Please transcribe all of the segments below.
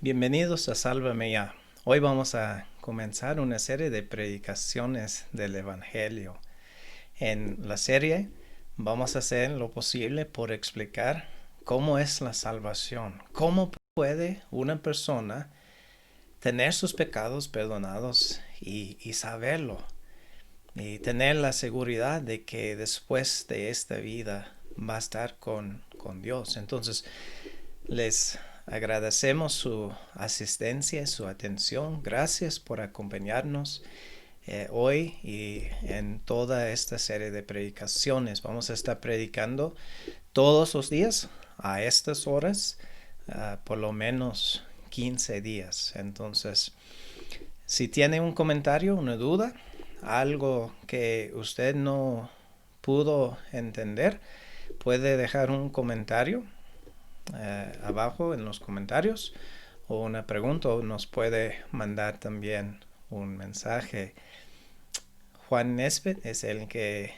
Bienvenidos a Sálvame Ya. Hoy vamos a comenzar una serie de predicaciones del Evangelio. En la serie vamos a hacer lo posible por explicar cómo es la salvación, cómo puede una persona tener sus pecados perdonados y saberlo, y tener la seguridad de que después de esta vida va a estar con Dios. Entonces, les agradecemos su asistencia, su atención. Gracias por acompañarnos hoy y en toda esta serie de predicaciones. Vamos a estar predicando todos los días a estas horas, por lo menos 15 días. Entonces, si tiene un comentario, una duda, algo que usted no pudo entender, puede dejar un comentario abajo en los comentarios o una pregunta, o nos puede mandar también un mensaje. Juan Nesbitt es el que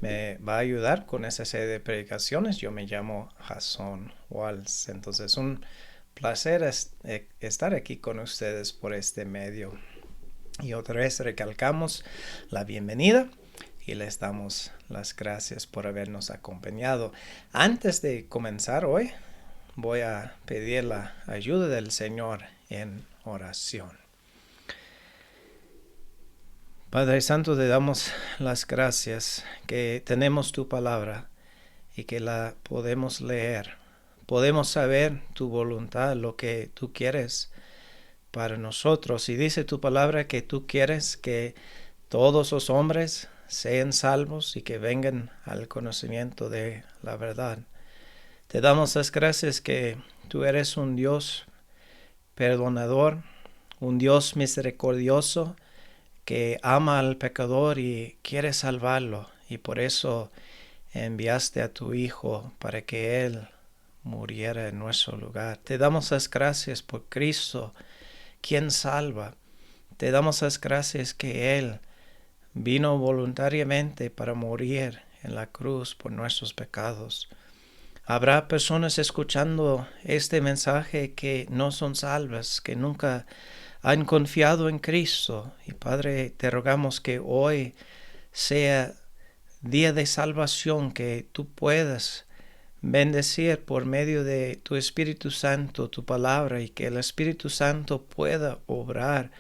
me va a ayudar con esa serie de predicaciones. Yo me llamo Jason Walls. Entonces, un placer estar aquí con ustedes por este medio. Y otra vez recalcamos la bienvenida y les damos las gracias por habernos acompañado. Antes de comenzar hoy, voy a pedir la ayuda del Señor en oración. Padre Santo, te damos las gracias que tenemos tu palabra y que la podemos leer. Podemos saber tu voluntad, lo que tú quieres para nosotros. Y dice tu palabra que tú quieres que todos los hombres sean salvos y que vengan al conocimiento de la verdad. Te damos las gracias que tú eres un Dios perdonador, un Dios misericordioso que ama al pecador y quiere salvarlo. Y por eso enviaste a tu Hijo para que Él muriera en nuestro lugar. Te damos las gracias por Cristo, quien salva. Te damos las gracias que Él vino voluntariamente para morir en la cruz por nuestros pecados. Habrá personas escuchando este mensaje que no son salvas, que nunca han confiado en Cristo. Y Padre, te rogamos que hoy sea día de salvación, que tú puedas bendecir por medio de tu Espíritu Santo, tu palabra, y que el Espíritu Santo pueda obrar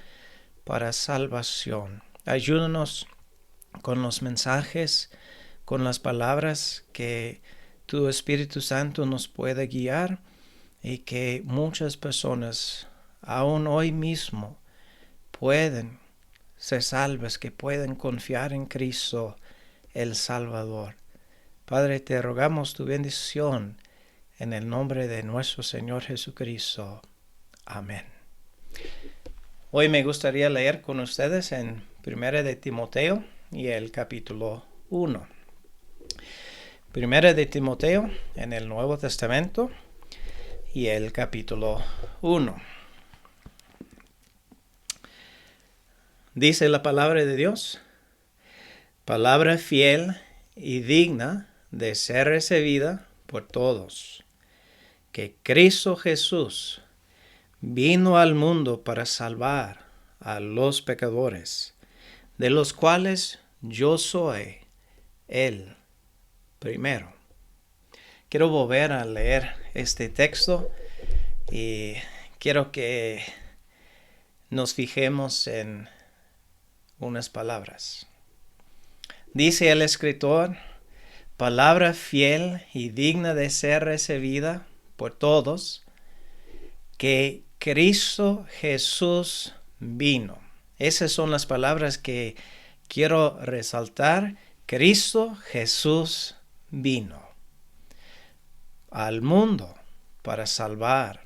para salvación. Ayúdanos con los mensajes, con las palabras, que tu Espíritu Santo nos pueda guiar y que muchas personas, aún hoy mismo, pueden ser salvas, que pueden confiar en Cristo, el Salvador. Padre, te rogamos tu bendición en el nombre de nuestro Señor Jesucristo. Amén. Hoy me gustaría leer con ustedes en 1 de Timoteo y el capítulo 1. 1 de Timoteo en el Nuevo Testamento y el capítulo 1. Dice la palabra de Dios: palabra fiel y digna de ser recibida por todos, que Cristo Jesús vino al mundo para salvar a los pecadores, de los cuales yo soy el primero. Quiero volver a leer este texto y quiero que nos fijemos en unas palabras. Dice el escritor: palabra fiel y digna de ser recibida por todos, que Cristo Jesús vino. Esas son las palabras que quiero resaltar. Cristo Jesús vino al mundo para salvar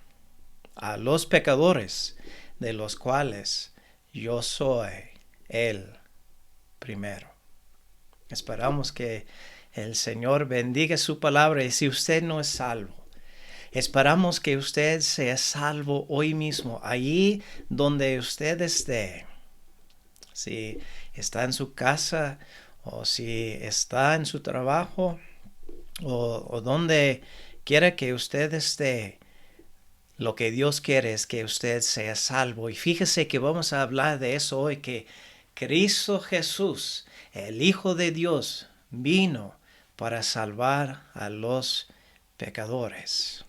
a los pecadores, de los cuales yo soy el primero. Esperamos que el Señor bendiga su palabra. Y si usted no es salvo, esperamos que usted sea salvo hoy mismo, allí donde usted esté. Si está en su casa, o si está en su trabajo, o donde quiera que usted esté, Lo que Dios quiere es que usted sea salvo. Y fíjese que vamos a hablar de eso hoy, que Cristo Jesús, el Hijo de Dios, vino para salvar a los pecadores.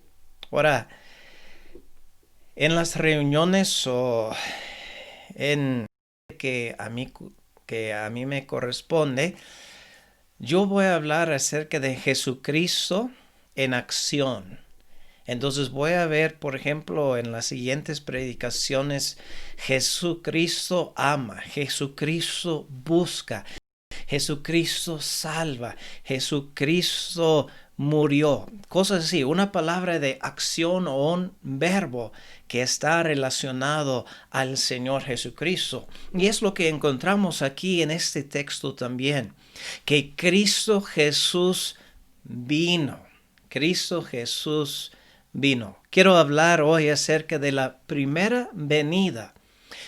Ahora, en las reuniones o en que a mí me corresponde, yo voy a hablar acerca de Jesucristo en acción. Entonces voy a ver, por ejemplo, en las siguientes predicaciones, Jesucristo ama, Jesucristo busca, Jesucristo salva, Jesucristo murió. Cosas así, una palabra de acción o un verbo que está relacionado al Señor Jesucristo. Y es lo que encontramos aquí en este texto también, que Cristo Jesús vino. Cristo Jesús vino. Quiero hablar hoy acerca de la primera venida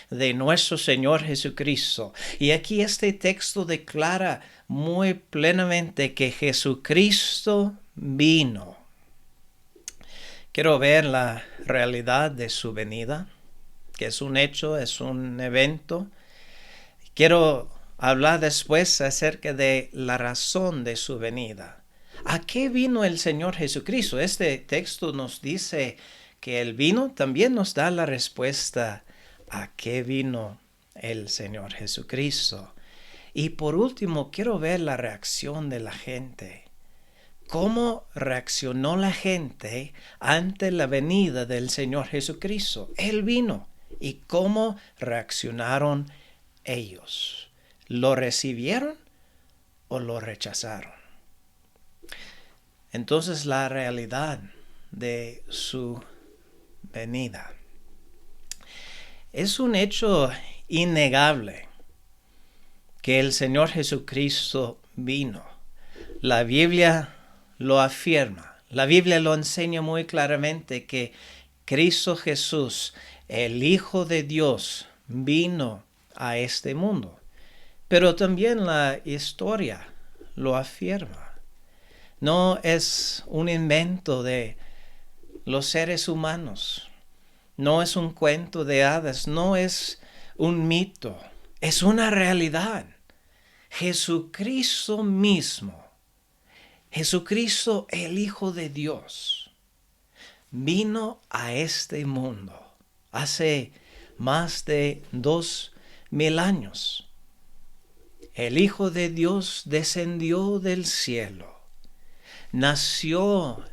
de nuestro Señor Jesucristo. Y aquí este texto declara muy plenamente que Jesucristo vino. Quiero ver la realidad de su venida, que es un hecho, es un evento. Quiero hablar después acerca de la razón de su venida. ¿A qué vino el Señor Jesucristo? Este texto nos dice que Él vino, también nos da la respuesta a qué vino el Señor Jesucristo. Y por último, quiero ver la reacción de la gente. ¿Cómo reaccionó la gente ante la venida del Señor Jesucristo? Él vino. ¿Y cómo reaccionaron ellos? ¿Lo recibieron o lo rechazaron? Entonces, la realidad de su venida. Es un hecho innegable que el Señor Jesucristo vino. La Biblia lo afirma. La Biblia lo enseña muy claramente que Cristo Jesús, el Hijo de Dios, vino a este mundo. Pero también la historia lo afirma. No es un invento de los seres humanos. No es un cuento de hadas. No es un mito. Es una realidad. Jesucristo mismo, Jesucristo el Hijo de Dios, vino a este mundo hace más de 2000 años. El Hijo de Dios descendió del cielo. Nació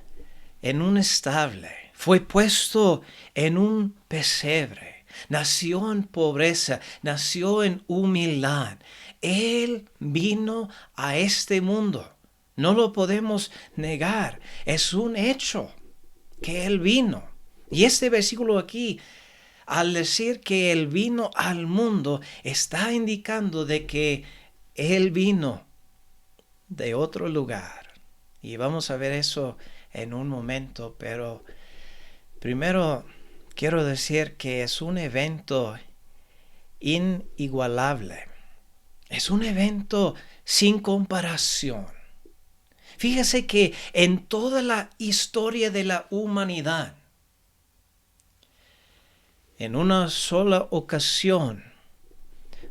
en un estable, fue puesto en un pesebre, nació en pobreza, nació en humildad. Él vino a este mundo, no lo podemos negar, es un hecho que Él vino. Y este versículo aquí, al decir que Él vino al mundo, está indicando de que Él vino de otro lugar. Y vamos a ver eso en un momento, pero primero quiero decir que es un evento inigualable. Es un evento sin comparación. Fíjese que en toda la historia de la humanidad, en una sola ocasión,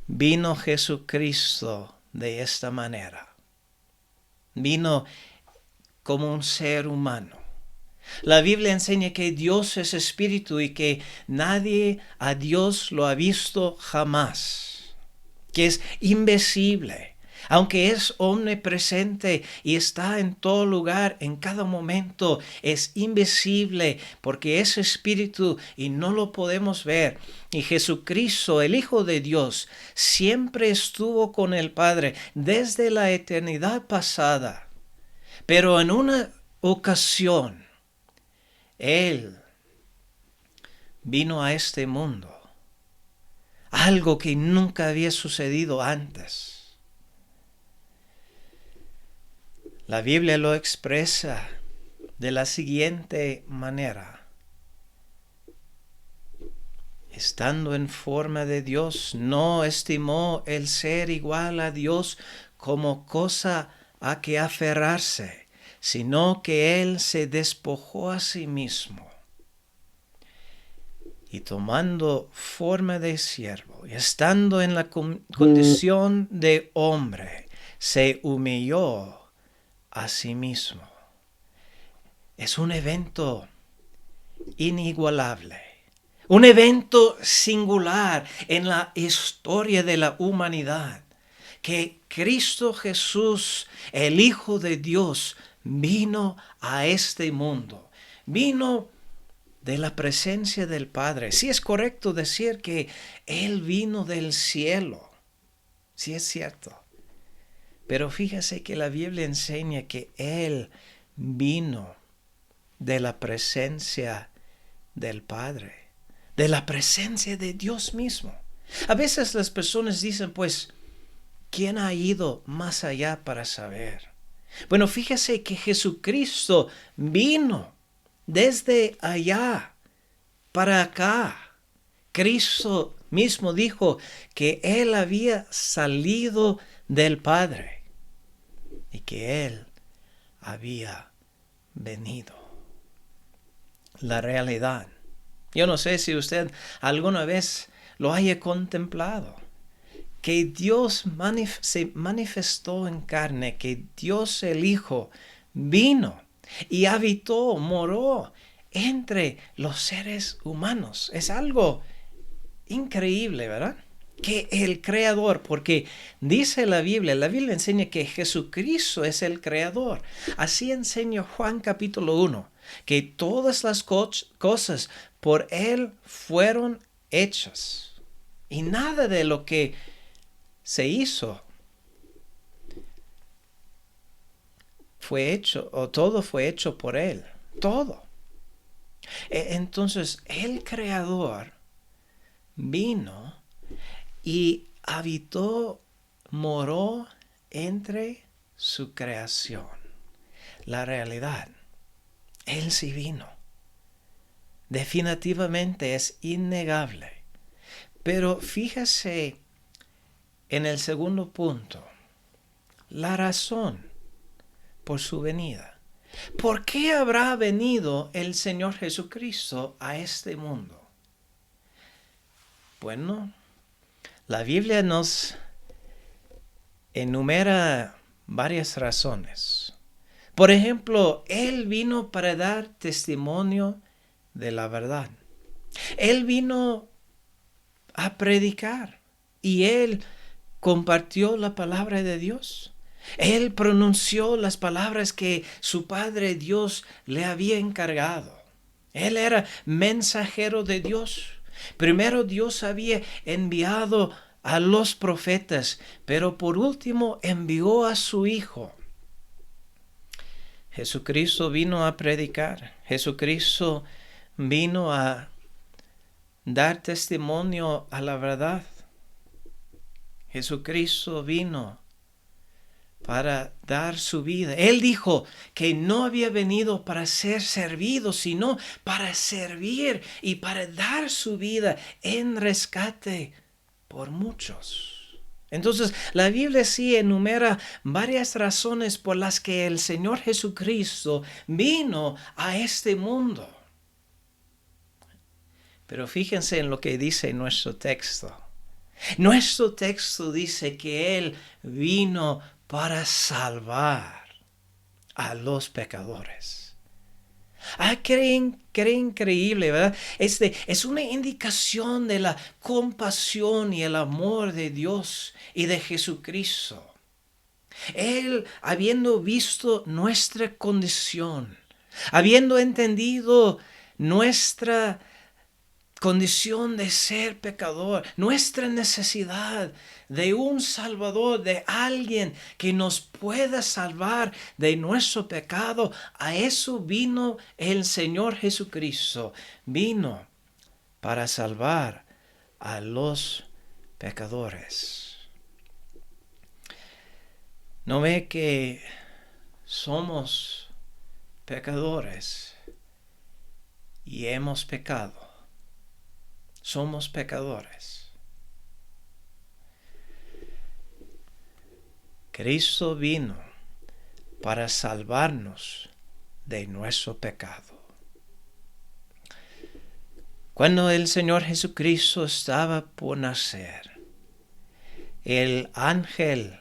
vino Jesucristo de esta manera. Vino como un ser humano. La Biblia enseña que Dios es espíritu y que nadie a Dios lo ha visto jamás, que es invisible, aunque es omnipresente y está en todo lugar, en cada momento, es invisible porque es espíritu y no lo podemos ver. Y Jesucristo, el Hijo de Dios, siempre estuvo con el Padre desde la eternidad pasada. Pero en una ocasión, Él vino a este mundo, algo que nunca había sucedido antes. La Biblia lo expresa de la siguiente manera. Estando en forma de Dios, no estimó el ser igual a Dios como cosa a que aferrarse, sino que Él se despojó a sí mismo, y tomando forma de siervo, y estando en la condición de hombre, se humilló a sí mismo. Es un evento inigualable, un evento singular en la historia de la humanidad, que Cristo Jesús, el Hijo de Dios, vino a este mundo, vino de la presencia del Padre. Sí es correcto decir que Él vino del cielo, sí es cierto, pero fíjese que la Biblia enseña que Él vino de la presencia del Padre, de la presencia de Dios mismo. A veces las personas dicen, pues, ¿quién ha ido más allá para saber? Bueno, fíjese que Jesucristo vino desde allá para acá. Cristo mismo dijo que Él había salido del Padre y que Él había venido. La realidad. Yo no sé si usted alguna vez lo haya contemplado, que Dios se manifestó en carne, que Dios el Hijo vino y habitó, moró entre los seres humanos. Es algo increíble, ¿verdad? Que el Creador, porque dice la Biblia enseña que Jesucristo es el Creador. Así enseña Juan capítulo 1, que todas las cosas por Él fueron hechas. Y nada de lo que se hizo fue hecho, o todo fue hecho por Él. Todo. Entonces, el Creador vino y habitó, moró entre su creación. La realidad, Él sí vino. Definitivamente es innegable. Pero fíjese en el segundo punto, la razón por su venida. ¿Por qué habrá venido el Señor Jesucristo a este mundo? Bueno, la Biblia nos enumera varias razones. Por ejemplo, Él vino para dar testimonio de la verdad. Él vino a predicar y Él compartió la palabra de Dios. Él pronunció las palabras que su Padre Dios le había encargado. Él era mensajero de Dios. Primero Dios había enviado a los profetas, pero por último envió a su Hijo. Jesucristo vino a predicar. Jesucristo vino a dar testimonio a la verdad. Jesucristo vino para dar su vida. Él dijo que no había venido para ser servido, sino para servir y para dar su vida en rescate por muchos. Entonces, la Biblia sí enumera varias razones por las que el Señor Jesucristo vino a este mundo. Pero fíjense en lo que dice nuestro texto. Nuestro texto dice que Él vino para salvar a los pecadores. Qué increíble, ¿verdad? Es una indicación de la compasión y el amor de Dios y de Jesucristo. Él, habiendo visto nuestra condición, habiendo entendido nuestra condición de ser pecador, nuestra necesidad de un Salvador, de alguien que nos pueda salvar de nuestro pecado, a eso vino el Señor Jesucristo. Vino para salvar a los pecadores. ¿No ve que somos pecadores y hemos pecado? Somos pecadores. Cristo vino para salvarnos de nuestro pecado. Cuando el Señor Jesucristo estaba por nacer, el ángel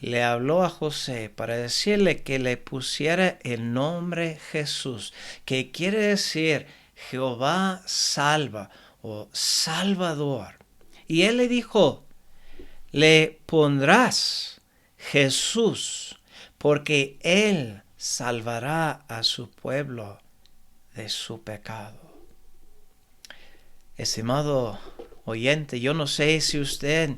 le habló a José para decirle que le pusiera el nombre Jesús, que quiere decir Jehová salva o Salvador. Y él le dijo, le pondrás Jesús, porque él salvará a su pueblo de su pecado. Estimado oyente, yo no sé si usted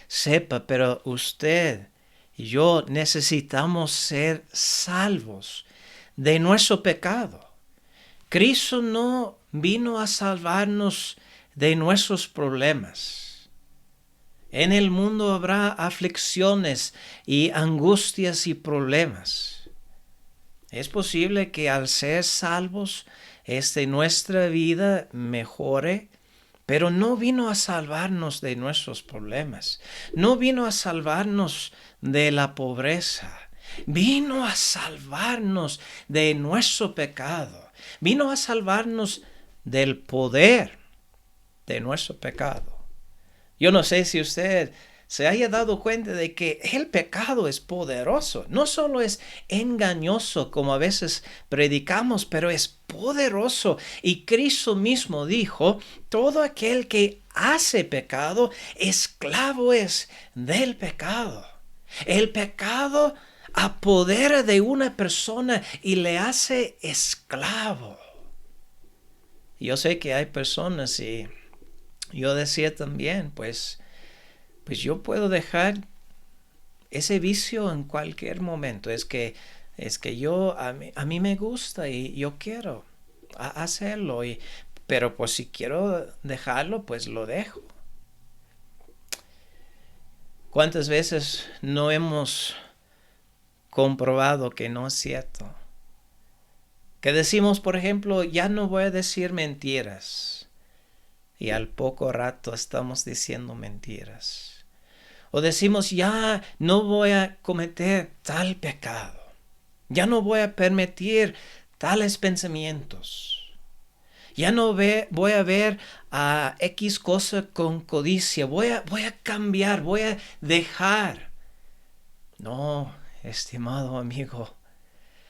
sepa, pero usted y yo necesitamos ser salvos de nuestro pecado. Cristo no vino a salvarnos de nuestros problemas. En el mundo habrá aflicciones y angustias y problemas. Es posible que al ser salvos, nuestra vida mejore, pero no vino a salvarnos de nuestros problemas. No vino a salvarnos de la pobreza. Vino a salvarnos de nuestro pecado. Vino a salvarnos del poder de nuestro pecado. Yo no sé si usted se haya dado cuenta de que el pecado es poderoso. No solo es engañoso como a veces predicamos, pero es poderoso. Y Cristo mismo dijo, todo aquel que hace pecado, esclavo es del pecado. El pecado apodera de una persona y le hace esclavo. Yo sé que hay personas y yo decía también, pues yo puedo dejar ese vicio en cualquier momento. Es que yo, a mí me gusta y yo quiero hacerlo. Pero pues si quiero dejarlo, pues lo dejo. ¿Cuántas veces no hemos comprobado que no es cierto? Que decimos, por ejemplo, ya no voy a decir mentiras. Y al poco rato estamos diciendo mentiras. O decimos, ya no voy a cometer tal pecado. Ya no voy a permitir tales pensamientos. Ya no voy a ver a X cosa con codicia. Voy a cambiar, voy a dejar. No, estimado amigo,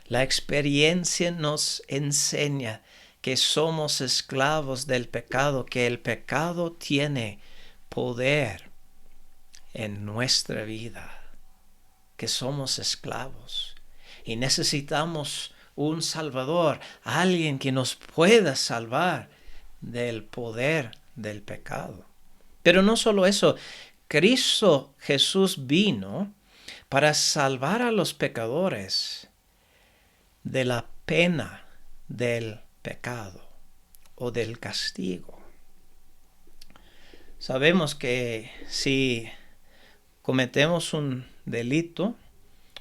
la experiencia nos enseña que somos esclavos del pecado, que el pecado tiene poder en nuestra vida, que somos esclavos y necesitamos un Salvador, alguien que nos pueda salvar del poder del pecado. Pero no solo eso, Cristo Jesús vino para salvar a los pecadores de la pena del pecado o del castigo. Sabemos que si cometemos un delito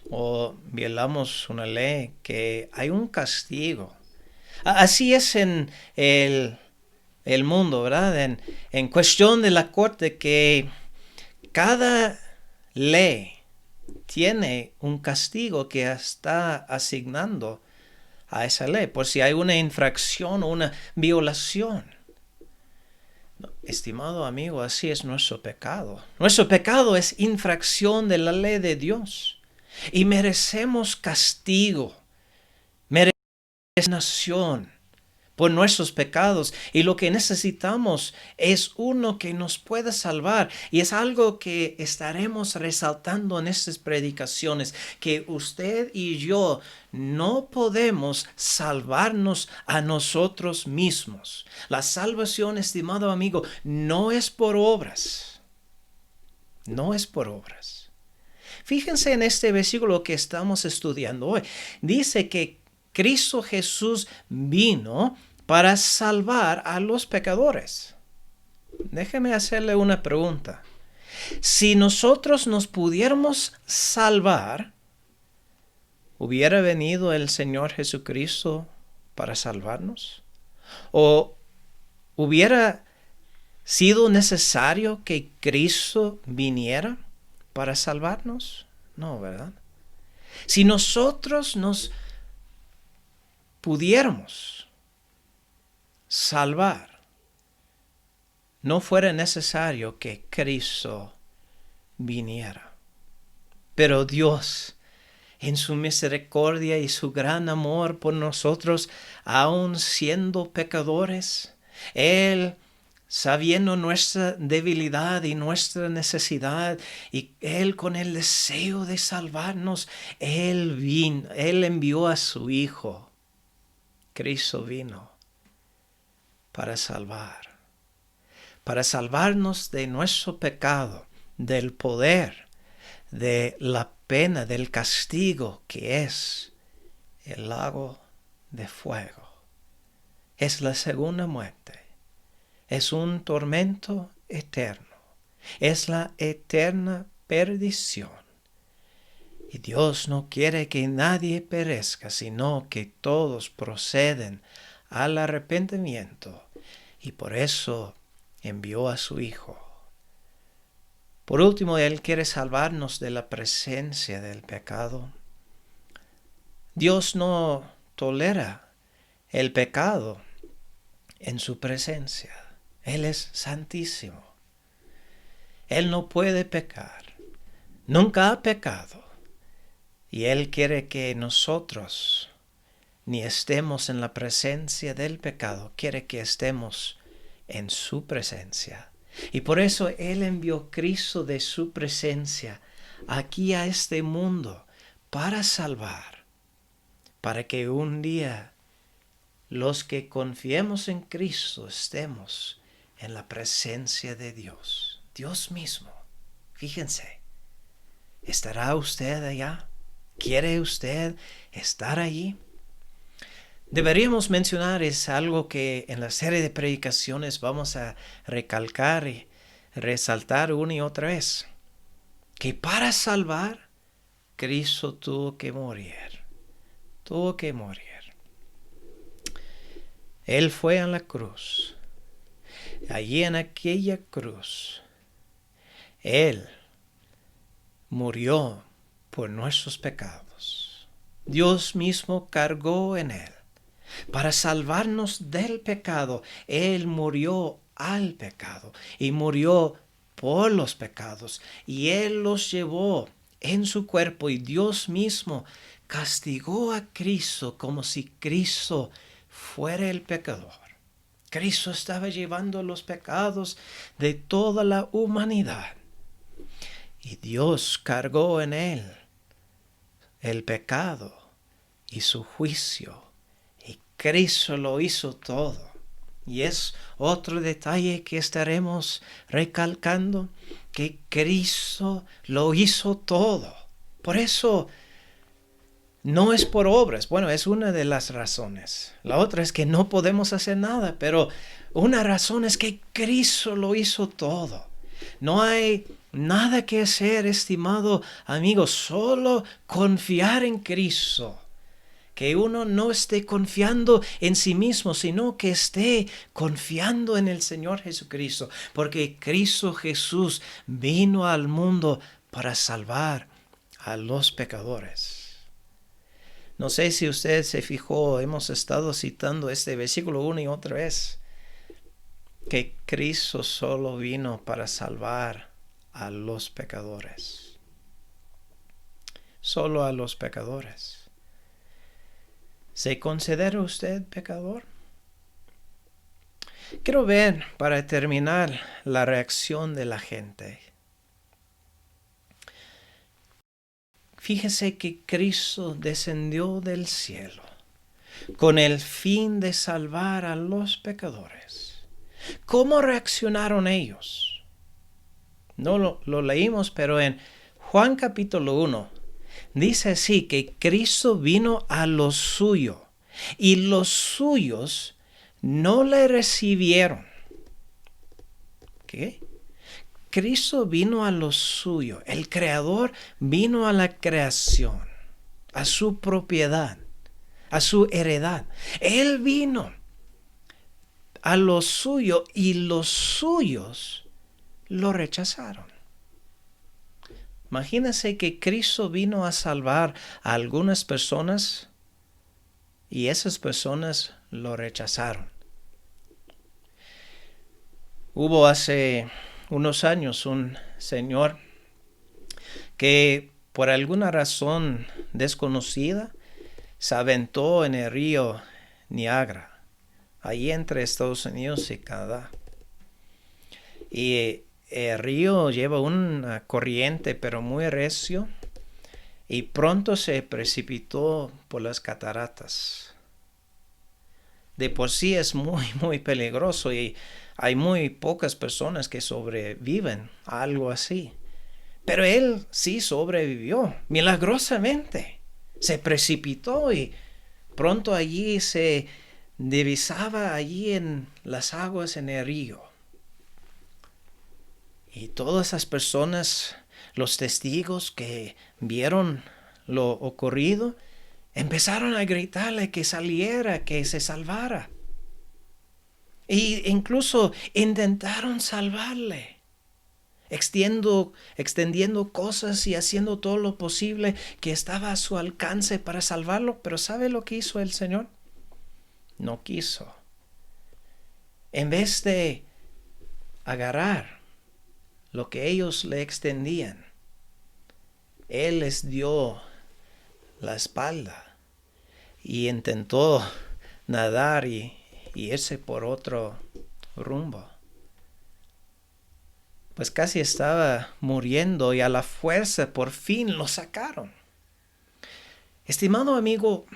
o violamos una ley, que hay un castigo. Así es en el mundo, ¿verdad? En cuestión de la corte, que cada ley tiene un castigo que está asignando a esa ley, por si hay una infracción o una violación. Estimado amigo, así es nuestro pecado. Nuestro pecado es infracción de la ley de Dios. Y merecemos castigo, merecemos nación por nuestros pecados. Y lo que necesitamos es uno que nos pueda salvar. Y es algo que estaremos resaltando en estas predicaciones, que usted y yo no podemos salvarnos a nosotros mismos. La salvación, estimado amigo, no es por obras. No es por obras. Fíjense en este versículo que estamos estudiando hoy. Dice que Cristo Jesús vino para salvar a los pecadores. Déjeme hacerle una pregunta. Si nosotros nos pudiéramos salvar, ¿hubiera venido el Señor Jesucristo para salvarnos? ¿O hubiera sido necesario que Cristo viniera para salvarnos? No, ¿verdad? Si nosotros nos pudiéramos salvar, no fuera necesario que Cristo viniera. Pero Dios, en su misericordia y su gran amor por nosotros, aun siendo pecadores, Él, sabiendo nuestra debilidad y nuestra necesidad, y Él con el deseo de salvarnos, Él envió a su Hijo. Cristo vino para salvarnos de nuestro pecado, del poder, de la pena, del castigo que es el lago de fuego. Es la segunda muerte. Es un tormento eterno. Es la eterna perdición. Y Dios no quiere que nadie perezca, sino que todos proceden al arrepentimiento. Y por eso envió a su Hijo. Por último, Él quiere salvarnos de la presencia del pecado. Dios no tolera el pecado en su presencia. Él es santísimo. Él no puede pecar. Nunca ha pecado. Y Él quiere que nosotros ni estemos en la presencia del pecado. Quiere que estemos en su presencia. Y por eso Él envió Cristo de su presencia aquí a este mundo para salvar, para que un día los que confiemos en Cristo estemos en la presencia de Dios. Dios mismo. Fíjense, ¿estará usted allá? ¿Quiere usted estar allí? Deberíamos mencionar, es algo que en la serie de predicaciones vamos a recalcar y resaltar una y otra vez, que para salvar, Cristo tuvo que morir. Tuvo que morir. Él fue a la cruz. Allí en aquella cruz, Él murió por nuestros pecados. Dios mismo cargó en Él. Para salvarnos del pecado, Él murió al pecado y murió por los pecados. Y Él los llevó en su cuerpo y Dios mismo castigó a Cristo como si Cristo fuera el pecador. Cristo estaba llevando los pecados de toda la humanidad. Y Dios cargó en Él el pecado y su juicio. Cristo lo hizo todo. Y es otro detalle que estaremos recalcando, que Cristo lo hizo todo. Por eso no es por obras. Bueno, es una de las razones. La otra es que no podemos hacer nada, pero una razón es que Cristo lo hizo todo. No hay nada que hacer, estimado amigo, solo confiar en Cristo. Que uno no esté confiando en sí mismo, sino que esté confiando en el Señor Jesucristo. Porque Cristo Jesús vino al mundo para salvar a los pecadores. No sé si usted se fijó, hemos estado citando este versículo una y otra vez. Que Cristo solo vino para salvar a los pecadores. Solo a los pecadores. ¿Se considera usted pecador? Quiero ver, para terminar, la reacción de la gente. Fíjese que Cristo descendió del cielo con el fin de salvar a los pecadores. ¿Cómo reaccionaron ellos? No lo leímos, pero en Juan capítulo 1 dice así, que Cristo vino a lo suyo y los suyos no le recibieron. ¿Qué? Cristo vino a lo suyo. El Creador vino a la creación, a su propiedad, a su heredad. Él vino a lo suyo y los suyos lo rechazaron. Imagínense que Cristo vino a salvar a algunas personas y esas personas lo rechazaron. Hubo hace unos años un señor que por alguna razón desconocida se aventó en el río Niágara, ahí entre Estados Unidos y Canadá. Y el río lleva una corriente pero muy recio y pronto se precipitó por las cataratas. De por sí es muy peligroso y hay muy pocas personas que sobreviven a algo así. Pero él sí sobrevivió, milagrosamente. Se precipitó y pronto allí se divisaba allí en las aguas en el río. Y todas esas personas, los testigos que vieron lo ocurrido, empezaron a gritarle que saliera, que se salvara. E incluso intentaron salvarle, extendiendo cosas y haciendo todo lo posible que estaba a su alcance para salvarlo. Pero ¿sabe lo que hizo el Señor? No quiso. En vez de agarrar lo que ellos le extendían, Él les dio la espalda y intentó nadar y irse por otro rumbo. Pues casi estaba muriendo y a la fuerza por fin lo sacaron. Estimado amigo,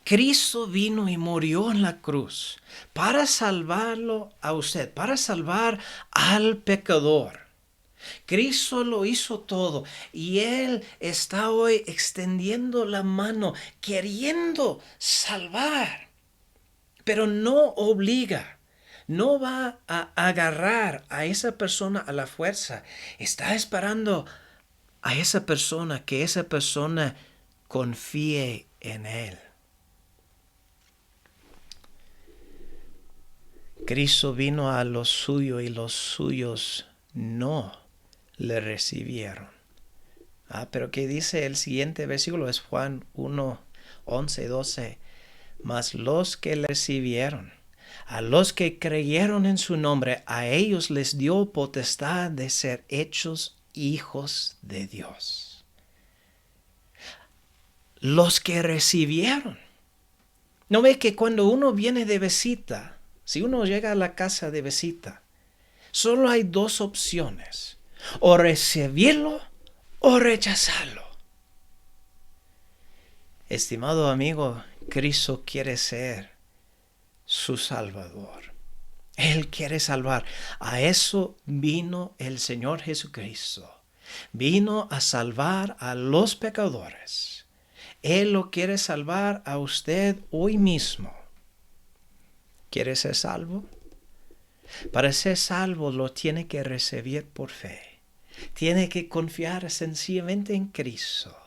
Cristo vino y murió en la cruz para salvarlo a usted, para salvar al pecador. Cristo lo hizo todo y Él está hoy extendiendo la mano, queriendo salvar, pero no obliga. No va a agarrar a esa persona a la fuerza. Está esperando a esa persona, que esa persona confíe en Él. Cristo vino a los suyos y los suyos no le recibieron. Pero ¿qué dice el siguiente versículo? Es Juan 1, 11, 12. Mas los que le recibieron, a los que creyeron en su nombre, a ellos les dio potestad de ser hechos hijos de Dios. Los que recibieron. ¿No ve que cuando uno viene de visita, si uno llega a la casa de visita, solo hay dos opciones: o recibirlo o rechazarlo? Estimado amigo, Cristo quiere ser su Salvador. Él quiere salvar. A eso vino el Señor Jesucristo. Vino a salvar a los pecadores. Él lo quiere salvar a usted hoy mismo. ¿Quiere ser salvo? Para ser salvo lo tiene que recibir por fe. Tiene que confiar sencillamente en Cristo.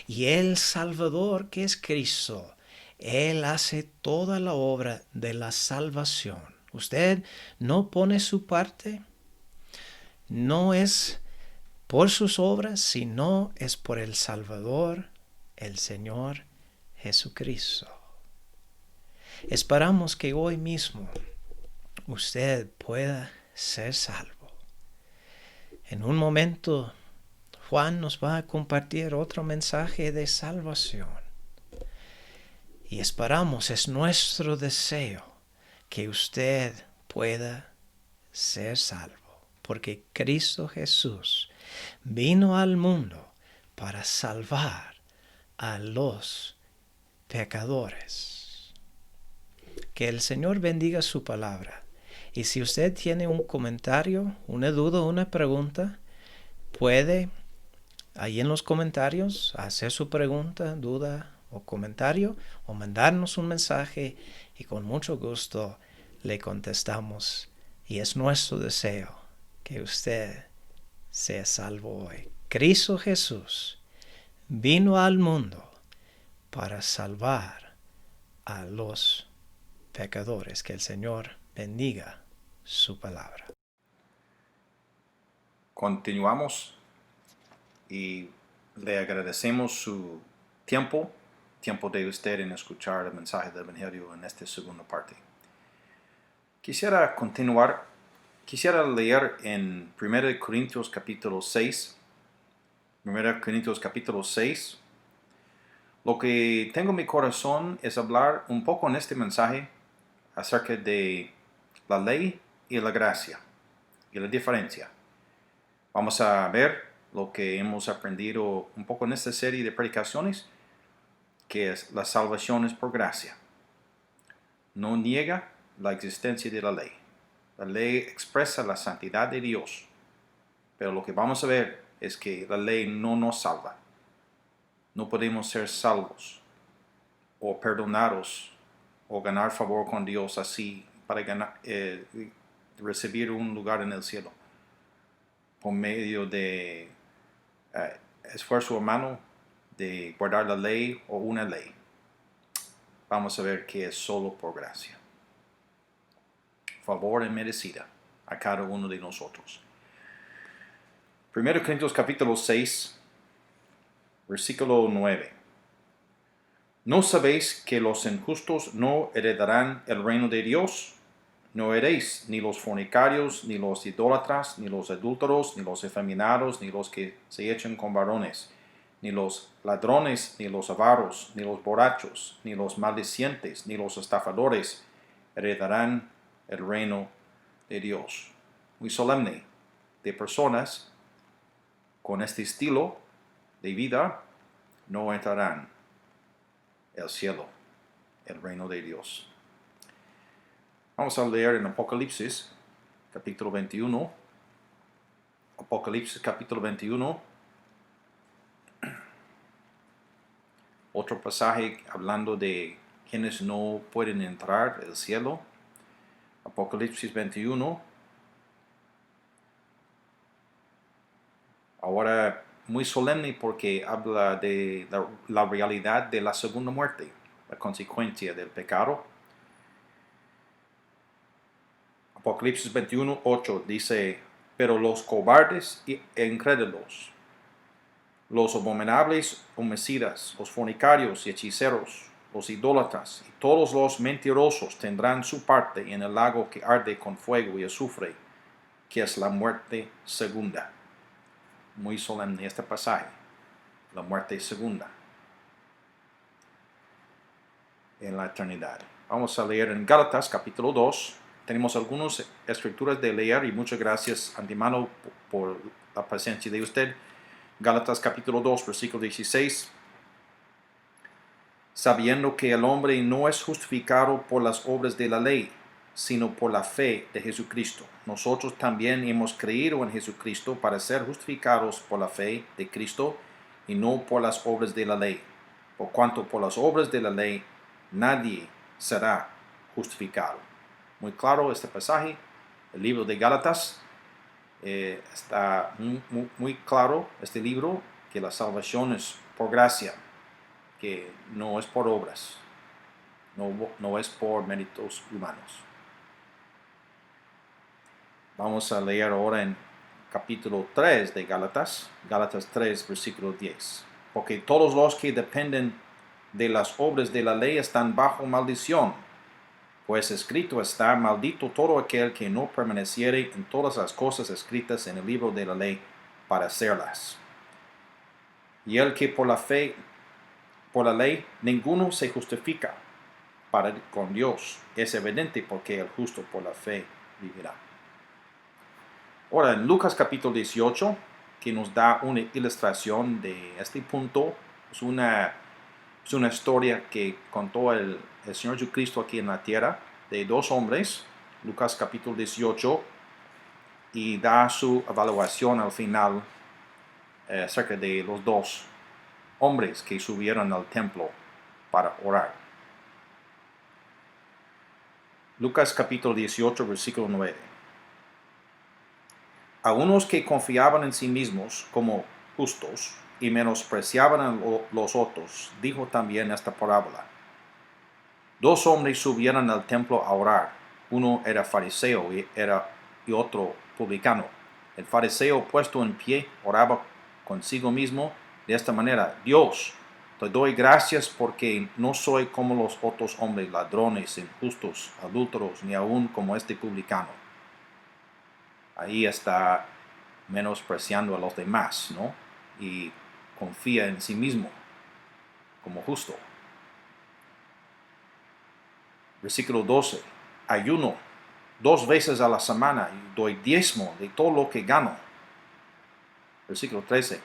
Y el Salvador, que es Cristo, Él hace toda la obra de la salvación. Usted no pone su parte, no es por sus obras, sino es por el Salvador, el Señor Jesucristo. Esperamos que hoy mismo usted pueda ser salvo. En un momento, Juan nos va a compartir otro mensaje de salvación. Y esperamos, es nuestro deseo, que usted pueda ser salvo. Porque Cristo Jesús vino al mundo para salvar a los pecadores. Que el Señor bendiga su palabra. Y si usted tiene un comentario, una duda, una pregunta, puede ahí en los comentarios hacer su pregunta, duda o comentario, o mandarnos un mensaje y con mucho gusto le contestamos. Y es nuestro deseo que usted sea salvo hoy. Cristo Jesús vino al mundo para salvar a los pecadores. Que el Señor bendiga su palabra. Continuamos y le agradecemos su tiempo de usted en escuchar el mensaje del Evangelio en esta segunda parte. Quisiera continuar Quisiera leer en 1 Corintios capítulo 6. 1 Corintios capítulo 6. Lo que tengo en mi corazón es hablar un poco en este mensaje acerca de la ley y la gracia y la diferencia. Vamos a ver lo que hemos aprendido un poco en esta serie de predicaciones, que es la salvación es por gracia. No niega la existencia de la ley. La ley expresa la santidad de Dios, pero lo que vamos a ver es que la ley no nos salva. No podemos ser salvos o perdonados o ganar favor con Dios así para recibir un lugar en el cielo por medio de esfuerzo humano de guardar la ley o una ley. Vamos a ver que es solo por gracia. Favor inmerecida a cada uno de nosotros. 1 Corintios capítulo 6, versículo 9. ¿No sabéis que los injustos no heredarán el reino de Dios? No heréis ni los fornicarios, ni los idólatras, ni los adúlteros, ni los efeminados, ni los que se echan con varones, ni los ladrones, ni los avaros, ni los borrachos, ni los maldicientes, ni los estafadores heredarán el reino de Dios. Muy solemne de personas con este estilo de vida no entrarán el cielo, el reino de Dios. Vamos a leer en Apocalipsis, capítulo 21. Apocalipsis, capítulo 21. Otro pasaje hablando de quienes no pueden entrar al cielo. Apocalipsis 21. Ahora, muy solemne porque habla de la realidad de la segunda muerte, la consecuencia del pecado. Apocalipsis 21, 8 dice, pero los cobardes e incrédulos, los abominables homicidas, los fornicarios y hechiceros, los idólatras y todos los mentirosos tendrán su parte en el lago que arde con fuego y azufre, que es la muerte segunda. Muy solemne este pasaje, la muerte segunda en la eternidad. Vamos a leer en Gálatas capítulo 2. Tenemos algunas escrituras de leer y muchas gracias antemano por la paciencia de usted. Gálatas capítulo 2, versículo 16. Sabiendo que el hombre no es justificado por las obras de la ley, sino por la fe de Jesucristo. Nosotros también hemos creído en Jesucristo para ser justificados por la fe de Cristo y no por las obras de la ley. Por cuanto por las obras de la ley nadie será justificado. Muy claro este pasaje. El libro de Gálatas está muy claro este libro que la salvación es por gracia, que no es por obras, no es por méritos humanos. Vamos a leer ahora en capítulo 3 de Gálatas, Gálatas 3, versículo 10. Porque todos los que dependen de las obras de la ley están bajo maldición, pues escrito está, maldito todo aquel que no permaneciere en todas las cosas escritas en el libro de la ley para hacerlas. Y el que por la fe, por la ley, ninguno se justifica con Dios, es evidente porque el justo por la fe vivirá. Ahora, en Lucas capítulo 18, que nos da una ilustración de este punto, es una historia que contó el Señor Jesucristo aquí en la tierra, de dos hombres, Lucas capítulo 18, y da su evaluación al final acerca de los dos hombres que subieron al templo para orar. Lucas capítulo 18, versículo 9. A unos que confiaban en sí mismos como justos y menospreciaban a los otros, dijo también esta parábola. Dos hombres subieron al templo a orar. Uno era fariseo y otro publicano. El fariseo, puesto en pie, oraba consigo mismo de esta manera: Dios, te doy gracias porque no soy como los otros hombres, ladrones, injustos, adúlteros, ni aun como este publicano. ahí está menospreciando a los demás, ¿no? Y confía en sí mismo como justo. Versículo 12. Ayuno 2 veces a la semana y doy diezmo de todo lo que gano. Versículo 13.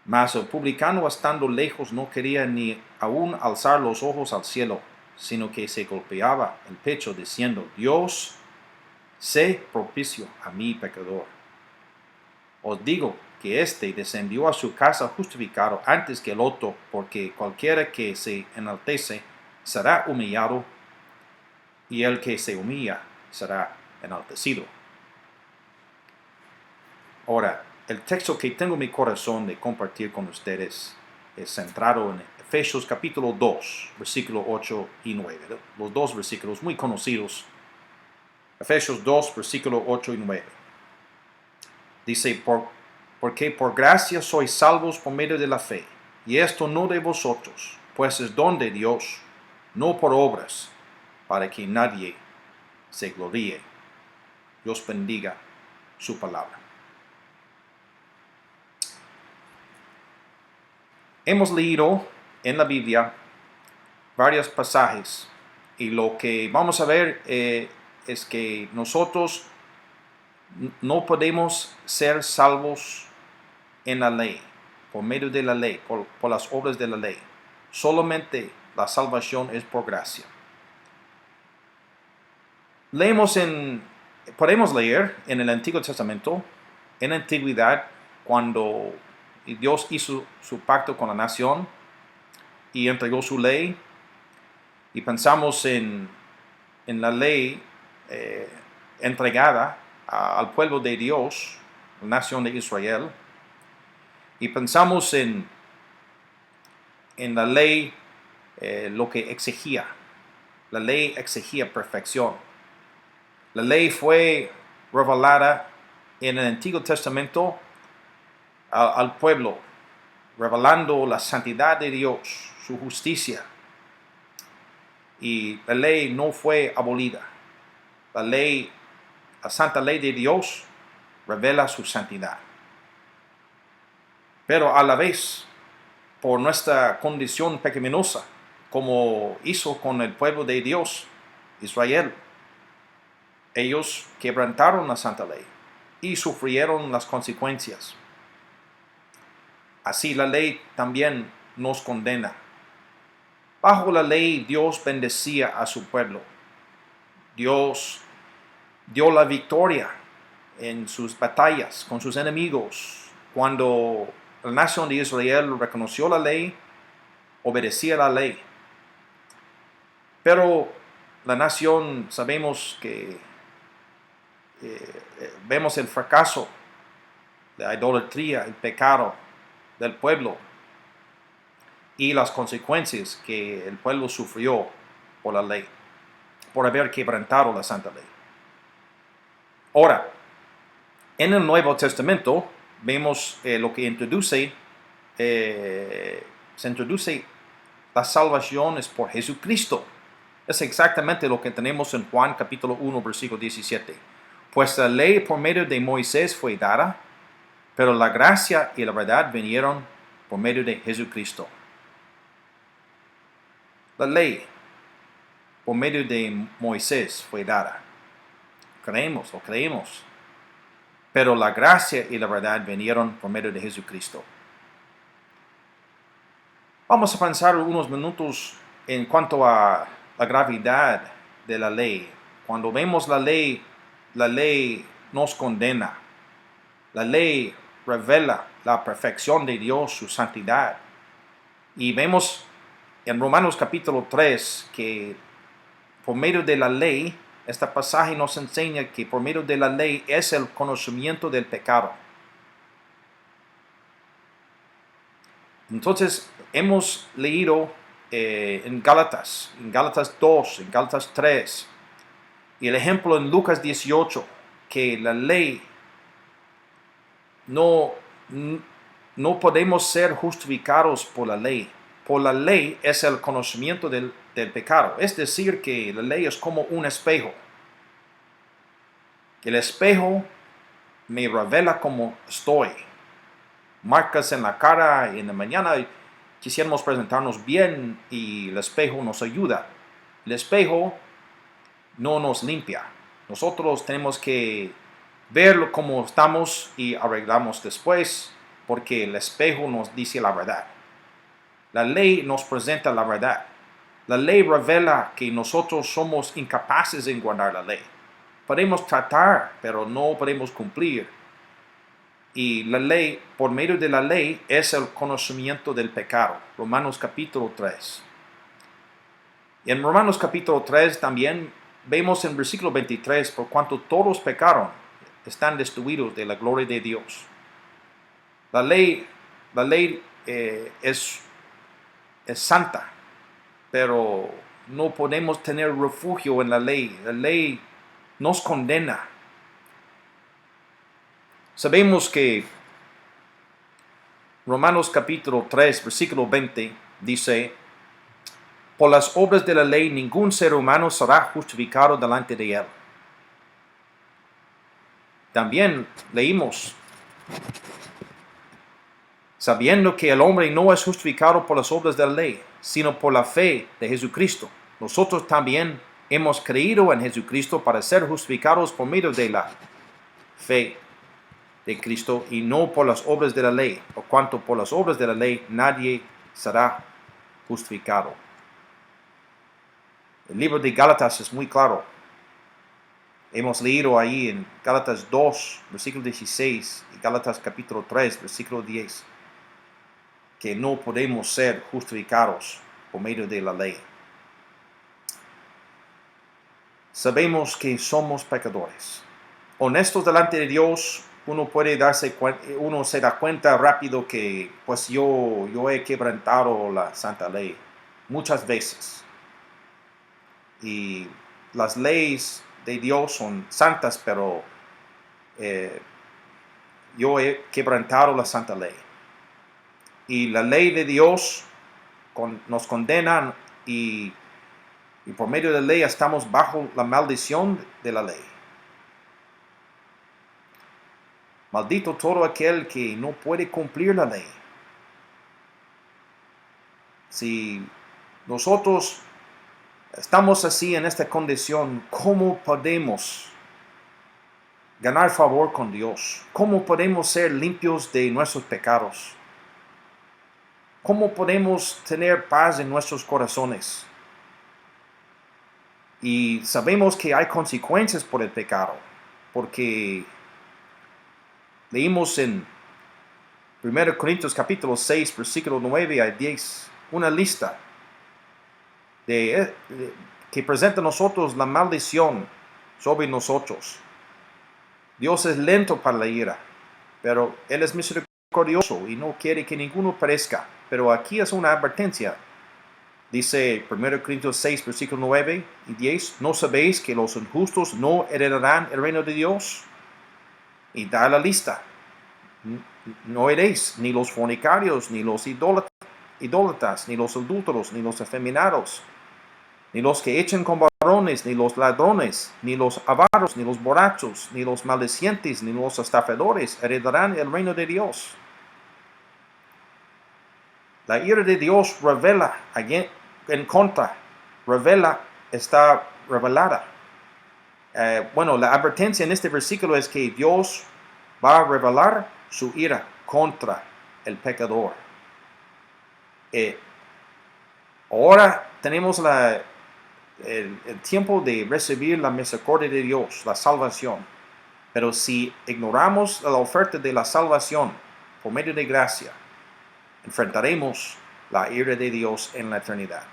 Mas el publicano, estando lejos, no quería ni aún alzar los ojos al cielo, sino que se golpeaba el pecho diciendo: Dios, sé propicio a mi pecador. Os digo que éste descendió a su casa justificado antes que el otro, porque cualquiera que se enaltece será humillado, y el que se humilla será enaltecido. Ahora, el texto que tengo en mi corazón de compartir con ustedes es centrado en Efesios capítulo 2, versículo 8 y 9. Los dos versículos muy conocidos. Efesios 2, versículo 8 y 9. Dice: porque por gracia sois salvos por medio de la fe, y esto no de vosotros, pues es don de Dios, no por obras, para que nadie se gloríe. Dios bendiga su palabra. Hemos leído en la Biblia varios pasajes, y lo que vamos a ver es que nosotros no podemos ser salvos en la ley, por medio de la ley, por las obras de la ley. Solamente la salvación es por gracia. Podemos leer en el Antiguo Testamento, en la antigüedad, cuando Dios hizo su pacto con la nación y entregó su ley, y pensamos en la ley entregada al pueblo de Dios, la nación de Israel, y pensamos en la ley, lo que exigía. La ley exigía perfección. La ley fue revelada en el Antiguo Testamento al pueblo, revelando la santidad de Dios, su justicia. Y la ley no fue abolida. La santa ley de Dios revela su santidad. Pero a la vez, por nuestra condición pecaminosa, como hizo con el pueblo de Dios, Israel, ellos quebrantaron la santa ley y sufrieron las consecuencias. Así la ley también nos condena. Bajo la ley, Dios bendecía a su pueblo. Dios dio la victoria en sus batallas con sus enemigos. Cuando la nación de Israel reconoció la ley, obedecía la ley. Pero la nación, sabemos que vemos el fracaso, la idolatría, el pecado del pueblo y las consecuencias que el pueblo sufrió por la ley, por haber quebrantado la santa ley. Ahora, en el Nuevo Testamento vemos lo que se introduce la salvación es por Jesucristo. Es exactamente lo que tenemos en Juan capítulo 1, versículo 17. Pues la ley por medio de Moisés fue dada, pero la gracia y la verdad vinieron por medio de Jesucristo. La ley por medio de Moisés fue dada. Lo creemos. Pero la gracia y la verdad vinieron por medio de Jesucristo. Vamos a pensar unos minutos en cuanto a la gravedad de la ley. Cuando vemos la ley nos condena. La ley revela la perfección de Dios, su santidad. Y vemos en Romanos capítulo 3 que por medio de la ley, este pasaje nos enseña que por medio de la ley es el conocimiento del pecado. Entonces, hemos leído en Gálatas 2, en Gálatas 3, y el ejemplo en Lucas 18, que la ley no podemos ser justificados por la ley. Por la ley es el conocimiento del pecado. Es decir, que la ley es como un espejo. El espejo me revela cómo estoy. Marcas en la cara y en la mañana quisiéramos presentarnos bien y el espejo nos ayuda. El espejo no nos limpia. Nosotros tenemos que ver cómo estamos y arreglamos después, porque el espejo nos dice la verdad. La ley nos presenta la verdad. La ley revela que nosotros somos incapaces de guardar la ley. Podemos tratar, pero no podemos cumplir. Y la ley, por medio de la ley, es el conocimiento del pecado. Romanos capítulo 3. Y en Romanos capítulo 3 también vemos en versículo 23, por cuanto todos pecaron, están destituidos de la gloria de Dios. La ley es santa, pero no podemos tener refugio en la ley. La ley nos condena. Sabemos que Romanos capítulo 3, versículo 20 dice: por las obras de la ley ningún ser humano será justificado delante de él. También leímos: sabiendo que el hombre no es justificado por las obras de la ley, sino por la fe de Jesucristo. Nosotros también hemos creído en Jesucristo para ser justificados por medio de la fe de Cristo y no por las obras de la ley, por cuanto por las obras de la ley nadie será justificado. El libro de Gálatas es muy claro. Hemos leído ahí en Gálatas 2, versículo 16, y Gálatas capítulo 3, versículo 10, que no podemos ser justificados por medio de la ley. Sabemos que somos pecadores. Honestos delante de Dios, uno se da cuenta rápido que pues yo he quebrantado la santa ley muchas veces. Y las leyes de Dios son santas, pero yo he quebrantado la santa ley. Y la ley de Dios nos condena y por medio de la ley estamos bajo la maldición de la ley. Maldito todo aquel que no puede cumplir la ley. Si nosotros estamos así en esta condición, ¿cómo podemos ganar favor con Dios? ¿Cómo podemos ser limpios de nuestros pecados? ¿Cómo podemos tener paz en nuestros corazones? Y sabemos que hay consecuencias por el pecado, porque leímos en 1 Corintios capítulo 6, versículo 9 a 10, una lista que presenta a nosotros la maldición sobre nosotros. Dios es lento para la ira, pero Él es misericordioso y no quiere que ninguno perezca. Pero aquí es una advertencia. Dice 1 Corintios 6, versículo 9 y 10, ¿no sabéis que los injustos no heredarán el reino de Dios? Y da la lista. No heréis ni los fornicarios, ni los idólatras, ni los adúlteros, ni los afeminados, ni los que echen con varones, ni los ladrones, ni los avaros, ni los borrachos, ni los maldicientes, ni los estafadores heredarán el reino de Dios. La ira de Dios revela en contra, está revelada. La advertencia en este versículo es que Dios va a revelar su ira contra el pecador. Ahora tenemos el tiempo de recibir la misericordia de Dios, la salvación. Pero si ignoramos la oferta de la salvación por medio de gracia, enfrentaremos la ira de Dios en la eternidad.